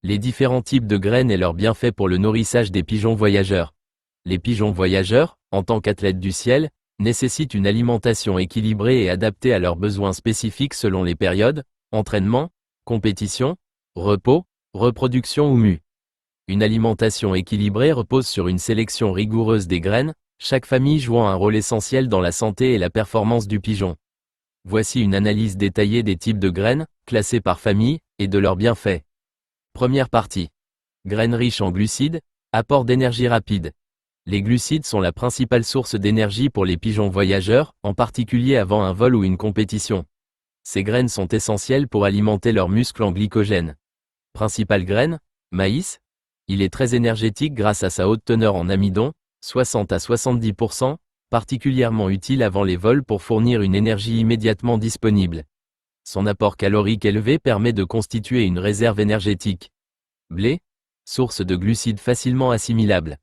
Les différents types de graines et leurs bienfaits pour le nourrissage des pigeons voyageurs. Les pigeons voyageurs, en tant qu'athlètes du ciel, nécessitent une alimentation équilibrée et adaptée à leurs besoins spécifiques selon les périodes, entraînement, compétition, repos, reproduction ou mue. Une alimentation équilibrée repose sur une sélection rigoureuse des graines, chaque famille jouant un rôle essentiel dans la santé et la performance du pigeon. Voici une analyse détaillée des types de graines, classées par famille, et de leurs bienfaits. Première partie. Graines riches en glucides, apport d'énergie rapide. Les glucides sont la principale source d'énergie pour les pigeons voyageurs, en particulier avant un vol ou une compétition. Ces graines sont essentielles pour alimenter leurs muscles en glycogène. Principale graine, maïs. Il est très énergétique grâce à sa haute teneur en amidon, 60 à 70%, particulièrement utile avant les vols pour fournir une énergie immédiatement disponible. Son apport calorique élevé permet de constituer une réserve énergétique. Blé, source de glucides facilement assimilables.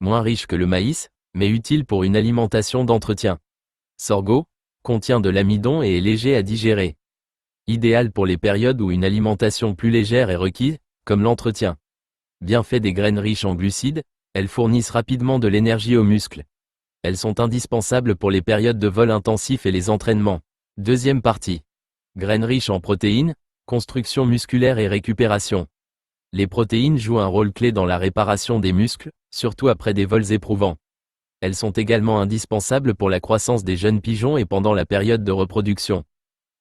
Moins riche que le maïs, mais utile pour une alimentation d'entretien. Sorgho, contient de l'amidon et est léger à digérer. Idéal pour les périodes où une alimentation plus légère est requise, comme l'entretien. Bienfait des graines riches en glucides, elles fournissent rapidement de l'énergie aux muscles. Elles sont indispensables pour les périodes de vol intensif et les entraînements. Deuxième partie. Graines riches en protéines, construction musculaire et récupération. Les protéines jouent un rôle clé dans la réparation des muscles, surtout après des vols éprouvants. Elles sont également indispensables pour la croissance des jeunes pigeons et pendant la période de reproduction.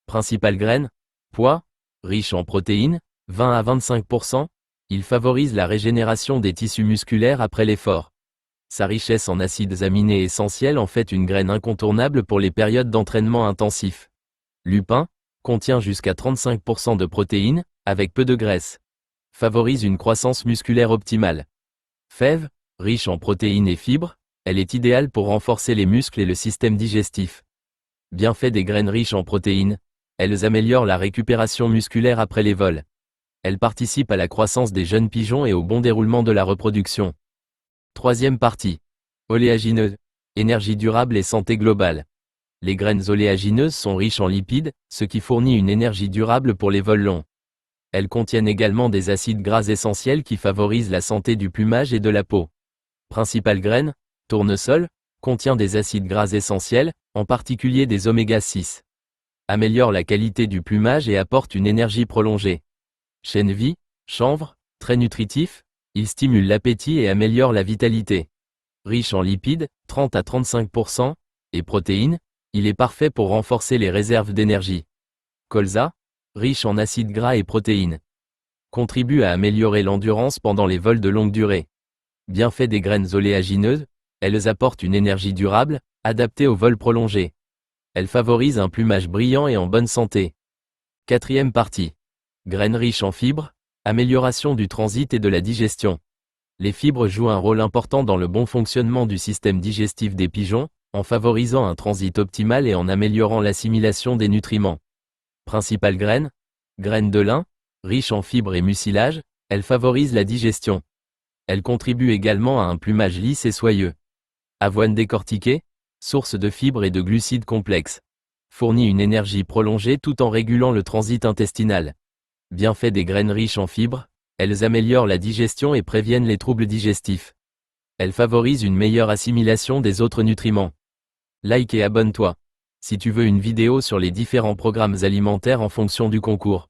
Principales graines, pois, riches en protéines, 20 à 25%, il favorise la régénération des tissus musculaires après l'effort. Sa richesse en acides aminés essentiels en fait une graine incontournable pour les périodes d'entraînement intensif. Lupin, contient jusqu'à 35% de protéines, avec peu de graisse. Favorise une croissance musculaire optimale. Fève, riche en protéines et fibres, elle est idéale pour renforcer les muscles et le système digestif. Bienfait des graines riches en protéines, elles améliorent la récupération musculaire après les vols. Elles participent à la croissance des jeunes pigeons et au bon déroulement de la reproduction. Troisième partie. Oléagineuses, énergie durable et santé globale. Les graines oléagineuses sont riches en lipides, ce qui fournit une énergie durable pour les vols longs. Elles contiennent également des acides gras essentiels qui favorisent la santé du plumage et de la peau. Principale graine, tournesol, contient des acides gras essentiels, en particulier des oméga 6. Améliore la qualité du plumage et apporte une énergie prolongée. Chènevis, chanvre, très nutritif, il stimule l'appétit et améliore la vitalité. Riche en lipides, 30 à 35%, et protéines, il est parfait pour renforcer les réserves d'énergie. Colza, riche en acides gras et protéines. Contribue à améliorer l'endurance pendant les vols de longue durée. Bienfait des graines oléagineuses, elles apportent une énergie durable, adaptée au vol prolongé. Elles favorisent un plumage brillant et en bonne santé. Quatrième partie. Graines riches en fibres, amélioration du transit et de la digestion. Les fibres jouent un rôle important dans le bon fonctionnement du système digestif des pigeons, en favorisant un transit optimal et en améliorant l'assimilation des nutriments. Principales graines, graines de lin, riches en fibres et mucilage, elles favorisent la digestion. Elles contribuent également à un plumage lisse et soyeux. Avoine décortiquée, source de fibres et de glucides complexes. Fournit une énergie prolongée tout en régulant le transit intestinal. Bienfait des graines riches en fibres, elles améliorent la digestion et préviennent les troubles digestifs. Elles favorisent une meilleure assimilation des autres nutriments. Like et abonne-toi. Si tu veux une vidéo sur les différents programmes alimentaires en fonction du concours.